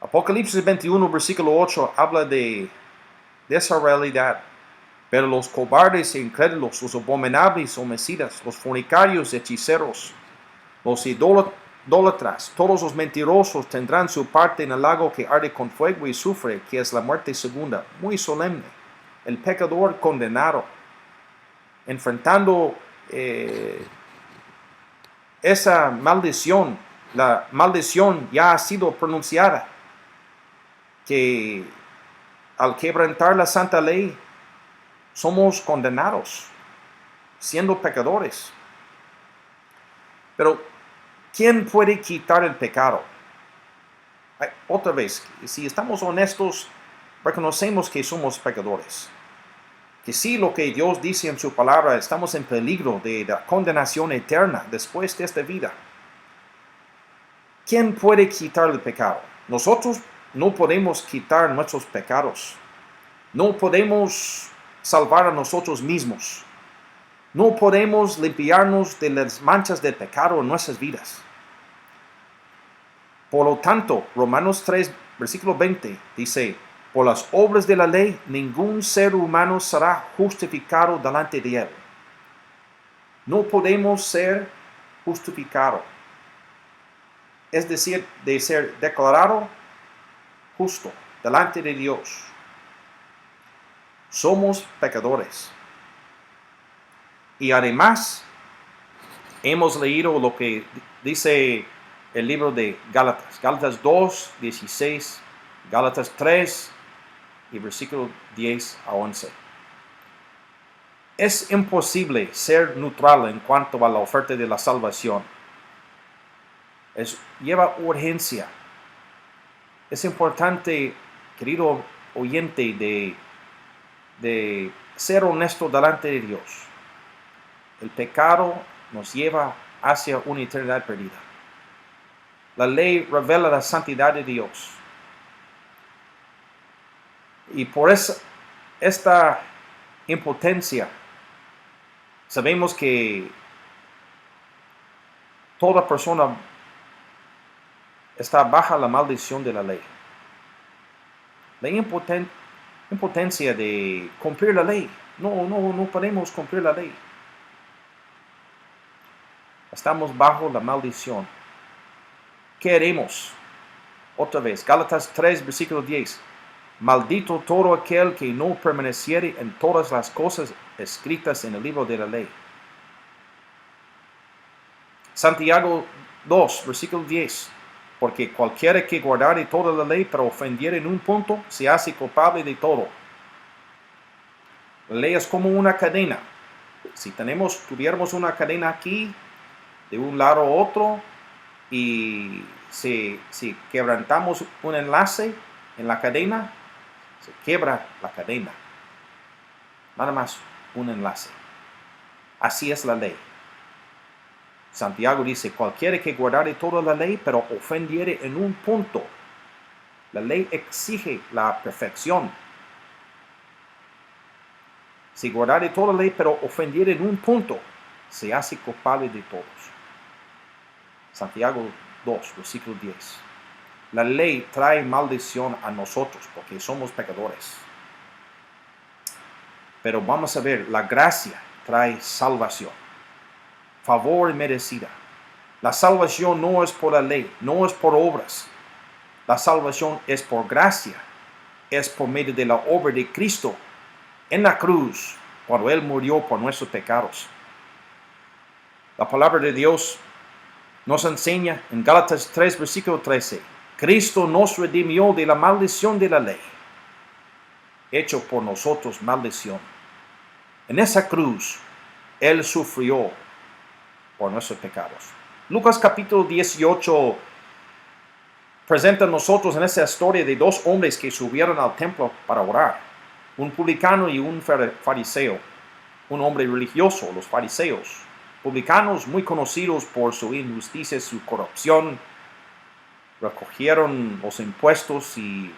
Apocalipsis 21, versículo 8, habla de esa realidad. Pero los cobardes e incrédulos, los abominables homicidas, los fornicarios, hechiceros, los idólatras, todos los mentirosos tendrán su parte en el lago que arde con fuego y azufre, que es la muerte segunda, muy solemne. El pecador condenado, enfrentando esa maldición. La maldición ya ha sido pronunciada, que al quebrantar la santa ley, somos condenados, siendo pecadores. Pero, ¿quién puede quitar el pecado? Otra vez, si estamos honestos, reconocemos que somos pecadores. Que sí, lo que Dios dice en su palabra, estamos en peligro de la condenación eterna después de esta vida. ¿Quién puede quitar el pecado? Nosotros no podemos quitar nuestros pecados. No podemos salvar a nosotros mismos. No podemos limpiarnos de las manchas del pecado en nuestras vidas. Por lo tanto, Romanos 3, versículo 20, dice: por las obras de la ley, ningún ser humano será justificado delante de él. No podemos ser justificados. Es decir, de ser declarado justo delante de Dios. Somos pecadores. Y además, hemos leído lo que dice el libro de Gálatas. Gálatas 2, 16, Gálatas 3, y versículo 10 a 11. Es imposible ser neutral en cuanto a la oferta de la salvación. Lleva urgencia. Es importante, querido oyente, de ser honesto delante de Dios. El pecado nos lleva hacia una eternidad perdida. La ley revela la santidad de Dios. Y por esta impotencia, sabemos que toda persona está bajo la maldición de la ley. La impotencia de cumplir la ley. No podemos cumplir la ley. Estamos bajo la maldición. ¿Qué haremos? Otra vez, Gálatas 3, versículo 10. Maldito todo aquel que no permaneciere en todas las cosas escritas en el libro de la ley. Santiago 2, versículo 10. Porque cualquiera que guardare toda la ley, pero ofendiere en un punto, se hace culpable de todo. La ley es como una cadena. Si tuviéramos una cadena aquí, de un lado a otro, y si quebrantamos un enlace en la cadena, se quiebra la cadena. Nada más un enlace. Así es la ley. Santiago dice: cualquiera que guardare toda la ley, pero ofendiere en un punto. La ley exige la perfección. Si guardare toda la ley, pero ofendiere en un punto, se hace culpable de todos. Santiago 2, versículo 10. La ley trae maldición a nosotros porque somos pecadores. Pero vamos a ver, la gracia trae salvación. Favor merecida. La salvación no es por la ley, no es por obras. La salvación es por gracia. Es por medio de la obra de Cristo en la cruz, cuando Él murió por nuestros pecados. La palabra de Dios nos enseña en Gálatas 3, versículo 13. Cristo nos redimió de la maldición de la ley, hecho por nosotros maldición. En esa cruz, Él sufrió por nuestros pecados. Lucas capítulo 18 presenta a nosotros en esta historia de dos hombres que subieron al templo para orar. Un publicano y un fariseo. Un hombre religioso, los fariseos. Publicanos muy conocidos por su injusticia, su corrupción. Recogieron los impuestos y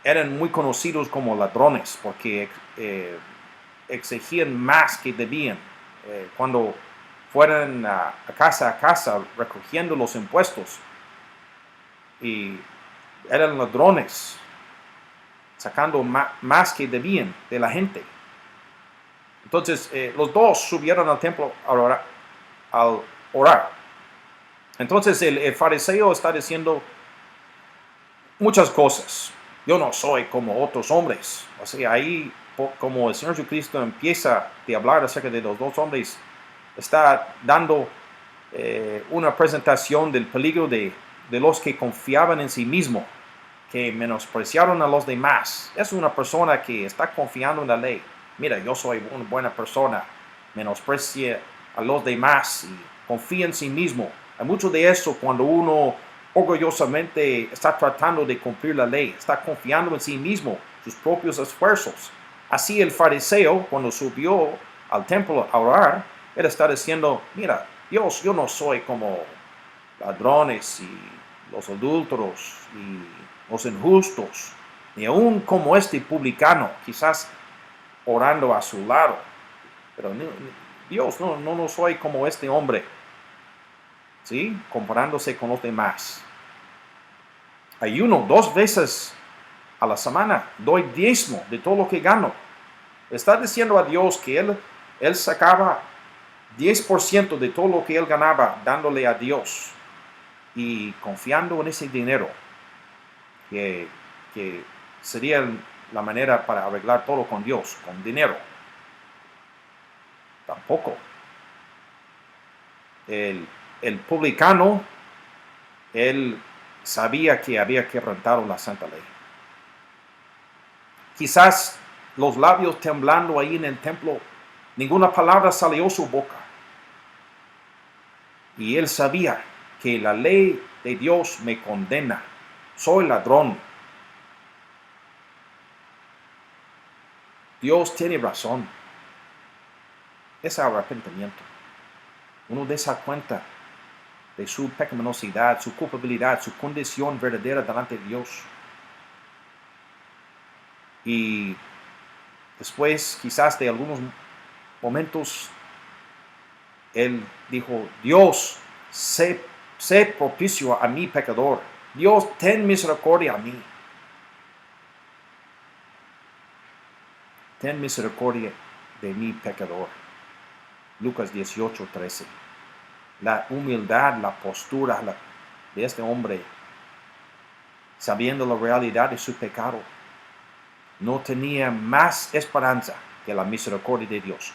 eran muy conocidos como ladrones porque exigían más que debían. Cuando fueran a casa recogiendo los impuestos, y eran ladrones, sacando más que debían de la gente. Entonces los dos subieron al templo al orar. Entonces el fariseo está diciendo muchas cosas. Yo no soy como otros hombres. O sea, ahí como el Señor Jesucristo empieza a hablar acerca de los dos hombres, está dando una presentación del peligro de los que confiaban en sí mismo, que menospreciaron a los demás. Es una persona que está confiando en la ley. mira, yo soy una buena persona, menosprecia a los demás y confía en sí mismo. Hay mucho de eso cuando uno orgullosamente está tratando de cumplir la ley, está confiando en sí mismo, sus propios esfuerzos. Así el fariseo, cuando subió al templo a orar, él está diciendo, mira, Dios, yo no soy como ladrones y los adúlteros y los injustos, ni aún como este publicano, quizás orando a su lado. Pero Dios, no soy como este hombre, ¿sí? Comparándose con los demás. Ayuno 2 veces a la semana, doy diezmo de todo lo que gano. Está diciendo a Dios que él sacaba 10% de todo lo que él ganaba dándole a Dios y confiando en ese dinero que sería la manera para arreglar todo con Dios, con dinero. Tampoco. El publicano, él sabía que había quebrantado la santa ley. Quizás los labios temblando ahí en el templo, ninguna palabra salió de su boca. Y él sabía que la ley de Dios me condena. Soy ladrón. Dios tiene razón. Es arrepentimiento. Uno da cuenta de su pecaminosidad, su culpabilidad, su condición verdadera delante de Dios. Y después, quizás de algunos momentos, él dijo, Dios, sé propicio a mi pecador. Dios, ten misericordia a mí. Ten misericordia de mi pecador. Lucas 18:13. La humildad, la postura de este hombre, sabiendo la realidad de su pecado, no tenía más esperanza que la misericordia de Dios.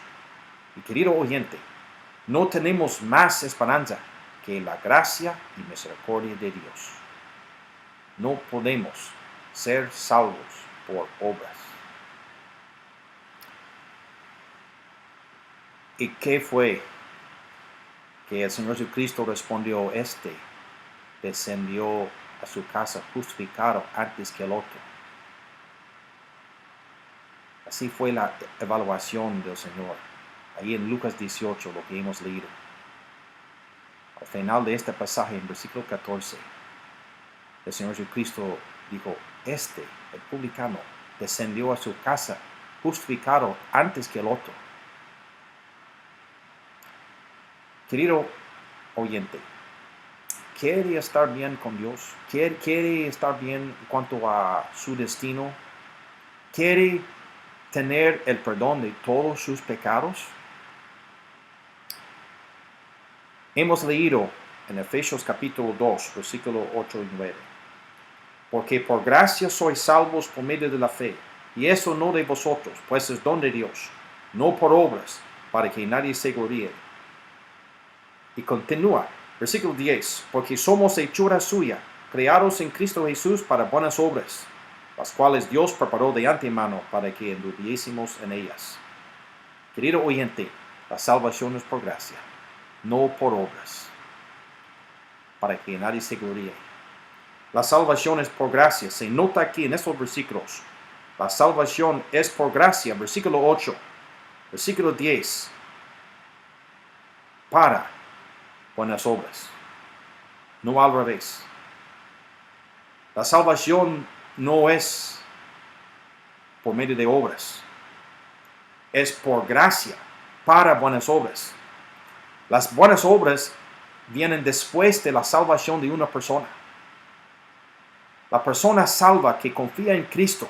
Y querido oyente, no tenemos más esperanza que la gracia y misericordia de Dios. No podemos ser salvos por obras. ¿Y qué fue que el Señor Jesucristo respondió? Descendió a su casa justificado antes que el otro. Así fue la evaluación del Señor. Ahí en Lucas 18, lo que hemos leído. Al final de este pasaje, en versículo 14, el Señor Jesucristo dijo, el publicano, descendió a su casa justificado antes que el otro. Querido oyente, ¿quiere estar bien con Dios? ¿Quiere estar bien en cuanto a su destino? ¿Quiere tener el perdón de todos sus pecados? Hemos leído en Efesios capítulo 2, versículo 8 y 9. Porque por gracia sois salvos por medio de la fe, y eso no de vosotros, pues es don de Dios, no por obras, para que nadie se gloríe. Y continúa, versículo 10, porque somos hechura suya, creados en Cristo Jesús para buenas obras, las cuales Dios preparó de antemano para que anduviésemos en ellas. Querido oyente, la salvación es por gracia, no por obras, para que nadie se gloríe. La salvación es por gracia, se nota aquí en estos versículos. La salvación es por gracia, versículo 8, versículo 10, para buenas obras, no al revés. La salvación no es por medio de obras, es por gracia, para buenas obras. Las buenas obras vienen después de la salvación de una persona. La persona salva que confía en Cristo,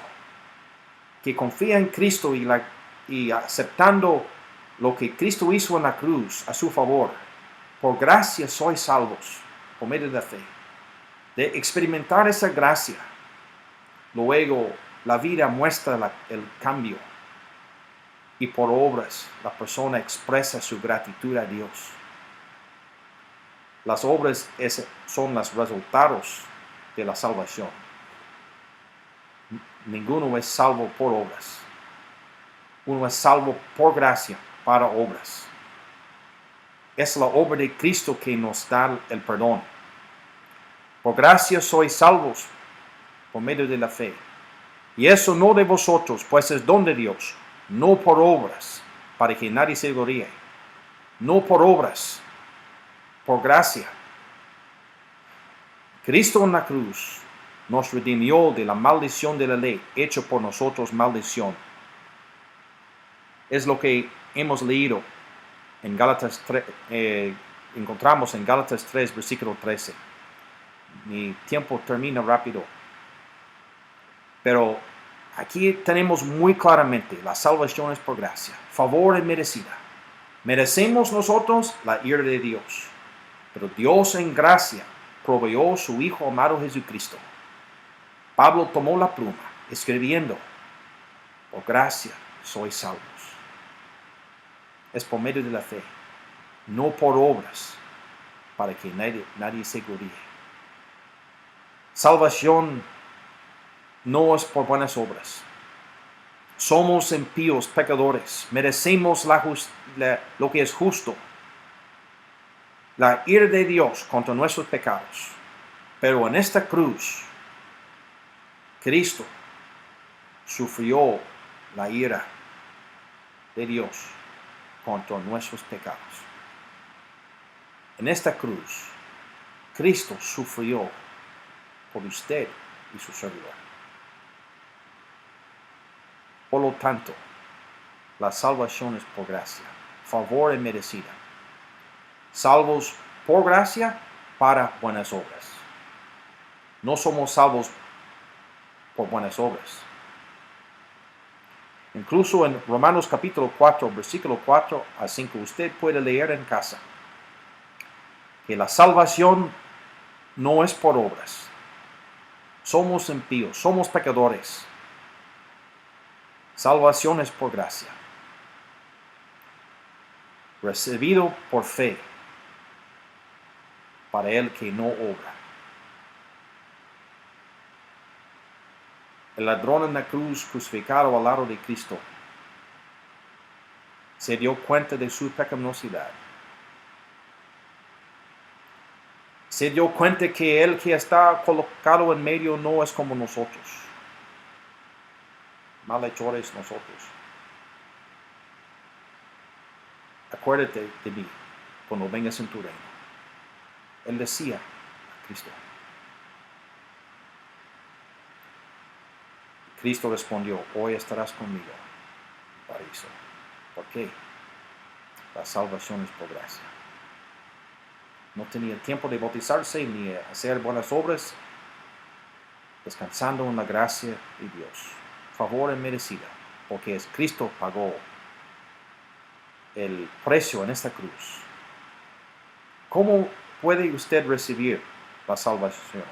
y aceptando lo que Cristo hizo en la cruz a su favor, por gracia sois salvos, por medio de la fe. De experimentar esa gracia, luego la vida muestra el cambio, y por obras la persona expresa su gratitud a Dios. Las obras son los resultados de la salvación. Ninguno es salvo por obras. Uno es salvo por gracia para obras. Es la obra de Cristo que nos da el perdón. Por gracia sois salvos por medio de la fe. Y eso no de vosotros, pues es don de Dios, no por obras, para que nadie se gloríe. No por obras, por gracia. Cristo en la cruz nos redimió de la maldición de la ley, hecho por nosotros maldición. Es lo que hemos leído en Gálatas 3, encontramos en Gálatas 3, versículo 13. Mi tiempo termina rápido. Pero aquí tenemos muy claramente la salvación es por gracia, favor inmerecida. Merecemos nosotros la ira de Dios, pero Dios en gracia proveyó su Hijo amado Jesucristo. Pablo tomó la pluma, escribiendo, por gracia sois salvos. Es por medio de la fe, no por obras, para que nadie se gloríe. Salvación no es por buenas obras. Somos impíos, pecadores, merecemos lo que es justo, la ira de Dios contra nuestros pecados. Pero en esta cruz, Cristo sufrió la ira de Dios contra nuestros pecados. En esta cruz, Cristo sufrió por usted y su servidor. Por lo tanto, la salvación es por gracia, favor inmerecida. Salvos por gracia para buenas obras. No somos salvos por buenas obras. Incluso en Romanos capítulo 4, versículo 4 a 5, usted puede leer en casa que la salvación no es por obras. Somos impíos, somos pecadores. Salvación es por gracia, recibido por fe, para el que no obra. El ladrón en la cruz, crucificado al lado de Cristo, se dio cuenta de su pecaminosidad. Se dio cuenta que el que está colocado en medio no es como nosotros. Malhechores nosotros. Acuérdate de mí cuando vengas en tu reino. Él decía a Cristo. Cristo respondió, hoy estarás conmigo en el paraíso. ¿Por qué? La salvación es por gracia. No tenía tiempo de bautizarse ni hacer buenas obras, descansando en la gracia de Dios. Favor inmerecida, porque Cristo pagó el precio en esta cruz. ¿Cómo puede usted recibir la salvación?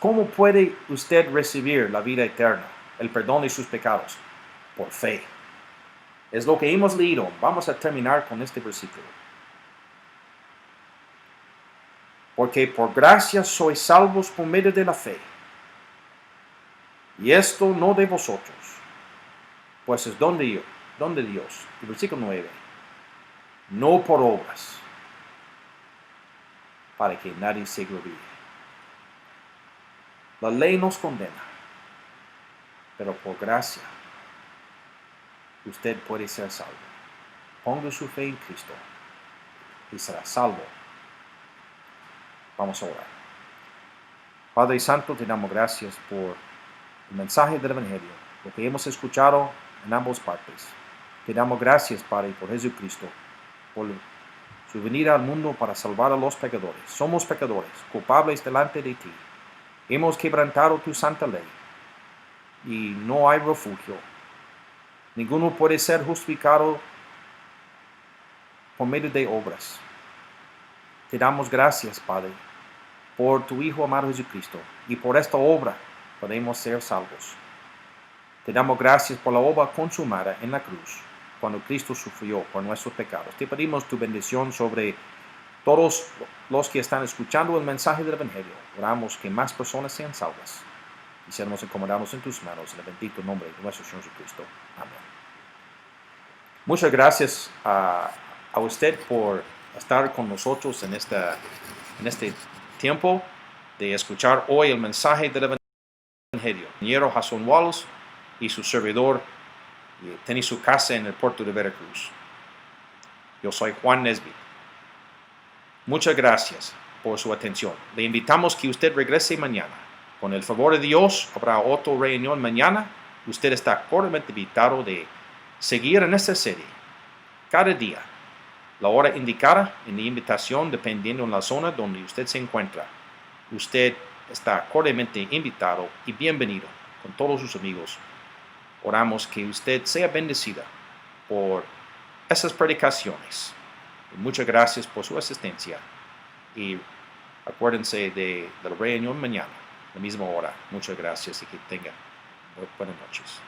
¿Cómo puede usted recibir la vida eterna, el perdón de sus pecados? Por fe. Es lo que hemos leído. Vamos a terminar con este versículo. Porque por gracia sois salvos por medio de la fe. Y esto no de vosotros, pues es don de Dios. El versículo 9. No por obras, para que nadie se gloríe. La ley nos condena, pero por gracia usted puede ser salvo. Ponga su fe en Cristo y será salvo. Vamos a orar. Padre Santo, te damos gracias por el mensaje del Evangelio, lo que hemos escuchado en ambas partes. Te damos gracias, Padre, por Jesucristo, por su venida al mundo para salvar a los pecadores. Somos pecadores, culpables delante de ti. Hemos quebrantado tu santa ley y no hay refugio. Ninguno puede ser justificado por medio de obras. Te damos gracias, Padre, por tu Hijo amado Jesucristo, y por esta obra podemos ser salvos. Te damos gracias por la obra consumada en la cruz, cuando Cristo sufrió por nuestros pecados. Te pedimos tu bendición sobre todos los que están escuchando el mensaje del Evangelio. Oramos que más personas sean salvas y seamos encomendados en tus manos, en el bendito nombre de nuestro Señor Jesucristo. Amén. Muchas gracias a usted por estar con nosotros en este tiempo de escuchar hoy el mensaje del Evangelio. Ingeniero Jason Wallace y su servidor tiene su casa en el puerto de Veracruz. Yo soy Juan Nesbitt. Muchas gracias por su atención. Le invitamos que usted regrese mañana. Con el favor de Dios, habrá otra reunión mañana. Usted está cordialmente invitado de seguir en esta serie cada día. La hora indicada en la invitación, dependiendo de la zona donde usted se encuentra. Usted está cordialmente invitado y bienvenido con todos sus amigos. Oramos que usted sea bendecida por esas predicaciones. Muchas gracias por su asistencia y acuérdense de la reunión mañana, a la misma hora. Muchas gracias y que tengan buenas noches.